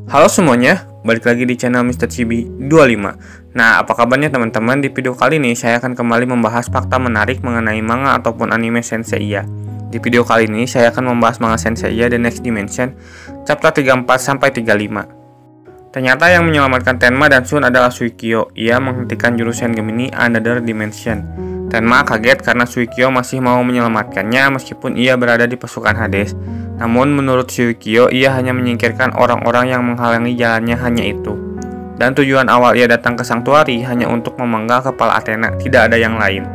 Halo semuanya, balik lagi di channel Mr. Chibi 25. Nah, apa kabarnya teman-teman? Di video kali ini saya akan kembali membahas fakta menarik mengenai manga ataupun anime Senseiya. Di video kali ini saya akan membahas manga Senseiya The Next Dimension chapter 34-35. Ternyata yang menyelamatkan Tenma dan Shun adalah Suikyo. Ia menghentikan jurus Sen Gemini Another Dimension. Tenma kaget karena Suikyo masih mau menyelamatkannya meskipun ia berada di pasukan Hades. Namun menurut Suikyo, ia hanya menyingkirkan orang-orang yang menghalangi jalannya hanya itu. Dan tujuan awal ia datang ke Sanctuary hanya untuk memenggal kepala Athena, tidak ada yang lain.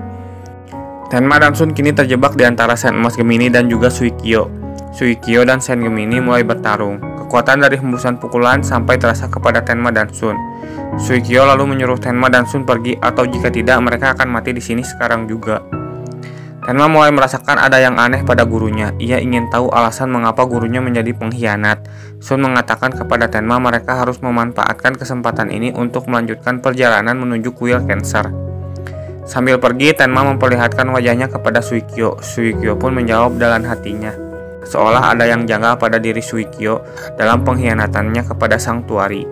Tenma dan Shun kini terjebak di antara Sen Emas Gemini dan juga Suikyo. Suikyo dan Sen Gemini mulai bertarung. Kekuatan dari hembusan pukulan sampai terasa kepada Tenma dan Shun. Suikyo lalu menyuruh Tenma dan Shun pergi atau jika tidak mereka akan mati di sini sekarang juga. Tenma mulai merasakan ada yang aneh pada gurunya. Ia ingin tahu alasan mengapa gurunya menjadi pengkhianat. Shun mengatakan kepada Tenma mereka harus memanfaatkan kesempatan ini untuk melanjutkan perjalanan menuju kuil Cancer. Sambil pergi, Tenma memperlihatkan wajahnya kepada Suikyo. Suikyo pun menjawab dalam hatinya. Seolah ada yang janggal pada diri Suikyo dalam pengkhianatannya kepada Sanctuary.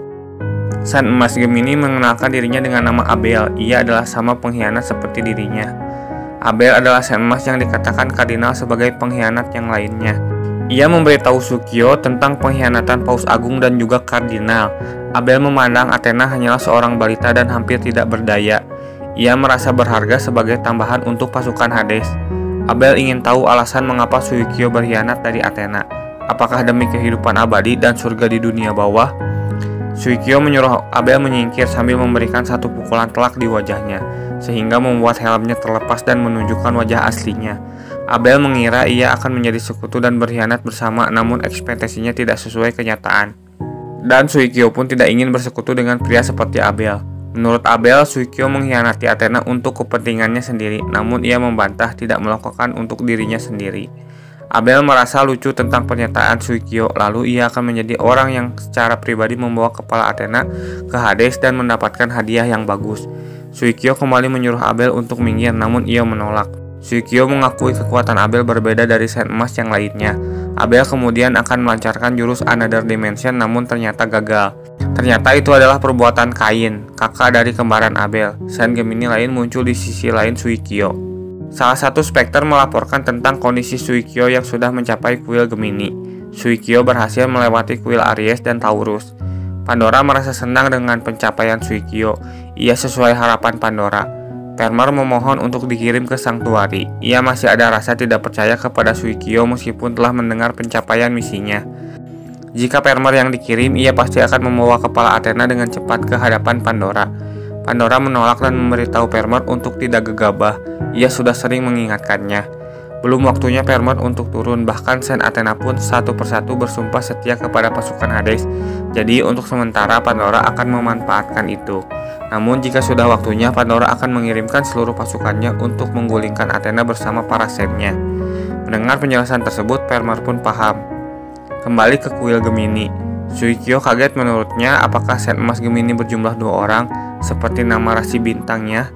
Sen Emas Gemini mengenalkan dirinya dengan nama Abel. Ia adalah sama pengkhianat seperti dirinya. Abel adalah Sen Emas yang dikatakan kardinal sebagai pengkhianat yang lainnya. Ia memberitahu Suikyo tentang pengkhianatan Paus Agung dan juga kardinal. Abel memandang Athena hanyalah seorang balita dan hampir tidak berdaya. Ia merasa berharga sebagai tambahan untuk pasukan Hades. Abel ingin tahu alasan mengapa Suikyo berkhianat dari Athena. Apakah demi kehidupan abadi dan surga di dunia bawah? Suikyo menyuruh Abel menyingkir sambil memberikan satu pukulan telak di wajahnya, sehingga membuat helmnya terlepas dan menunjukkan wajah aslinya. Abel mengira ia akan menjadi sekutu dan berkhianat bersama, namun ekspektasinya tidak sesuai kenyataan. Dan Suikyo pun tidak ingin bersekutu dengan pria seperti Abel. Menurut Abel, Suikyo mengkhianati Athena untuk kepentingannya sendiri, namun ia membantah tidak melakukan untuk dirinya sendiri. Abel merasa lucu tentang pernyataan Suikyo, lalu ia akan menjadi orang yang secara pribadi membawa kepala Athena ke Hades dan mendapatkan hadiah yang bagus. Suikyo kembali menyuruh Abel untuk minggir, namun ia menolak. Suikyo mengakui kekuatan Abel berbeda dari Sen Emas yang lainnya. Abel kemudian akan melancarkan jurus Another Dimension, namun ternyata gagal. Ternyata itu adalah perbuatan Kain, kakak dari kembaran Abel. Sen Gemini lain muncul di sisi lain Suikyo. Salah satu Spectre melaporkan tentang kondisi Suikyo yang sudah mencapai kuil Gemini. Suikyo berhasil melewati kuil Aries dan Taurus. Pandora merasa senang dengan pencapaian Suikyo. Ia sesuai harapan Pandora. Permer memohon untuk dikirim ke Sanctuary. Ia masih ada rasa tidak percaya kepada Suikyo meskipun telah mendengar pencapaian misinya. Jika Permer yang dikirim, ia pasti akan membawa kepala Athena dengan cepat ke hadapan Pandora. Pandora menolak dan memberitahu Permer untuk tidak gegabah. Ia sudah sering mengingatkannya. Belum waktunya Permer untuk turun, bahkan Sen Athena pun satu persatu bersumpah setia kepada pasukan Hades. Jadi untuk sementara Pandora akan memanfaatkan itu. Namun jika sudah waktunya, Pandora akan mengirimkan seluruh pasukannya untuk menggulingkan Athena bersama para Sennya. Mendengar penjelasan tersebut, Permer pun paham. Kembali ke kuil Gemini. Suikyo kaget menurutnya apakah Sen Emas Gemini berjumlah 2 orang seperti nama rasi bintangnya.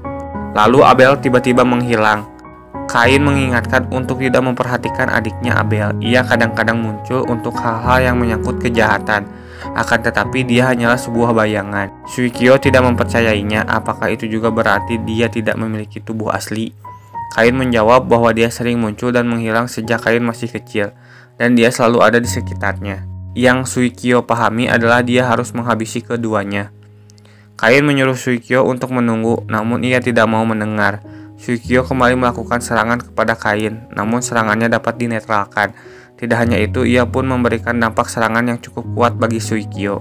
Lalu Abel tiba-tiba menghilang. Kain mengingatkan untuk tidak memperhatikan adiknya Abel. Ia kadang-kadang muncul untuk hal-hal yang menyangkut kejahatan. Akan tetapi dia hanyalah sebuah bayangan. Suikyo tidak mempercayainya. Apakah itu juga berarti dia tidak memiliki tubuh asli? Kain menjawab bahwa dia sering muncul dan menghilang sejak Kain masih kecil, dan dia selalu ada di sekitarnya. Yang Suikyo pahami adalah dia harus menghabisi keduanya. Kain menyuruh Suikyo untuk menunggu, namun ia tidak mau mendengar. Suikyo kembali melakukan serangan kepada Kain, namun serangannya dapat dinetralkan. Tidak hanya itu, ia pun memberikan dampak serangan yang cukup kuat bagi Suikyo.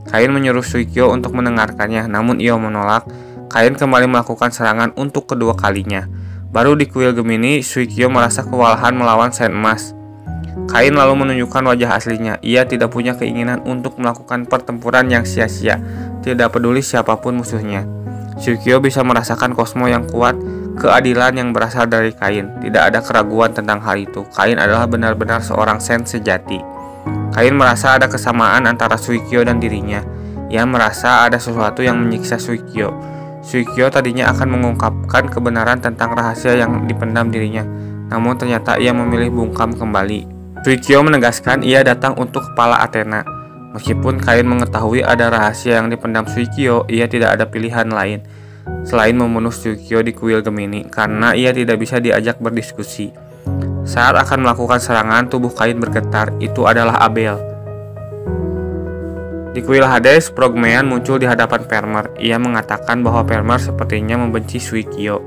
Kain menyuruh Suikyo untuk mendengarkannya, namun ia menolak. Kain kembali melakukan serangan untuk kedua kalinya. Baru di kuil Gemini, Suikyo merasa kewalahan melawan Sen Emas. Kain lalu menunjukkan wajah aslinya. Ia tidak punya keinginan untuk melakukan pertempuran yang sia-sia, tidak peduli siapapun musuhnya. Suikyo bisa merasakan kosmo yang kuat, keadilan yang berasal dari Kain. Tidak ada keraguan tentang hal itu. Kain adalah benar-benar seorang Sen sejati. Kain merasa ada kesamaan antara Suikyo dan dirinya. Ia merasa ada sesuatu yang menyiksa Suikyo. Suikyo tadinya akan mengungkapkan kebenaran tentang rahasia yang dipendam dirinya, namun ternyata ia memilih bungkam kembali. Suikyo menegaskan ia datang untuk kepala Athena. Meskipun Kain mengetahui ada rahasia yang dipendam Suikyo, ia tidak ada pilihan lain selain membunuh Suikyo di kuil Gemini karena ia tidak bisa diajak berdiskusi. Saat akan melakukan serangan, tubuh Kain bergetar. Itu adalah Abel. Di kuil Hades, Frogman muncul di hadapan Permer. Ia mengatakan bahwa Permer sepertinya membenci Suikyo.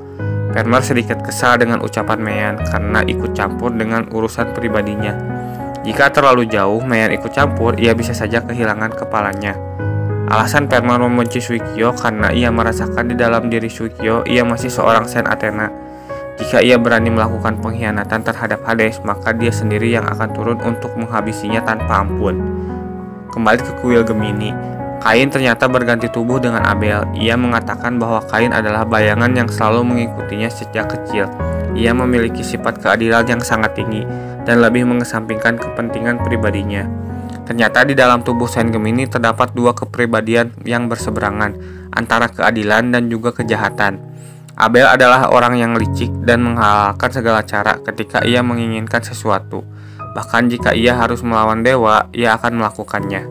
Permer sedikit kesal dengan ucapan Meian karena ikut campur dengan urusan pribadinya. Jika terlalu jauh Meian ikut campur, ia bisa saja kehilangan kepalanya. Alasan Permer membenci Suikyo karena ia merasakan di dalam diri Suikyo ia masih seorang Saint Athena. Jika ia berani melakukan pengkhianatan terhadap Hades, maka dia sendiri yang akan turun untuk menghabisinya tanpa ampun. Kembali ke kuil Gemini, Kain ternyata berganti tubuh dengan Abel. Ia mengatakan bahwa Kain adalah bayangan yang selalu mengikutinya sejak kecil. Ia memiliki sifat keadilan yang sangat tinggi dan lebih mengesampingkan kepentingan pribadinya. Ternyata di dalam tubuh Saint Gemini terdapat dua kepribadian yang berseberangan antara keadilan dan juga kejahatan. Abel adalah orang yang licik dan menghalalkan segala cara ketika ia menginginkan sesuatu. Bahkan jika ia harus melawan dewa, ia akan melakukannya.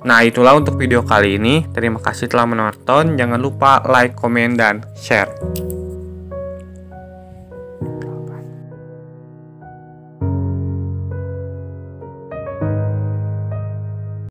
Nah, itulah untuk video kali ini. Terima kasih telah menonton. Jangan lupa like, komen, dan share.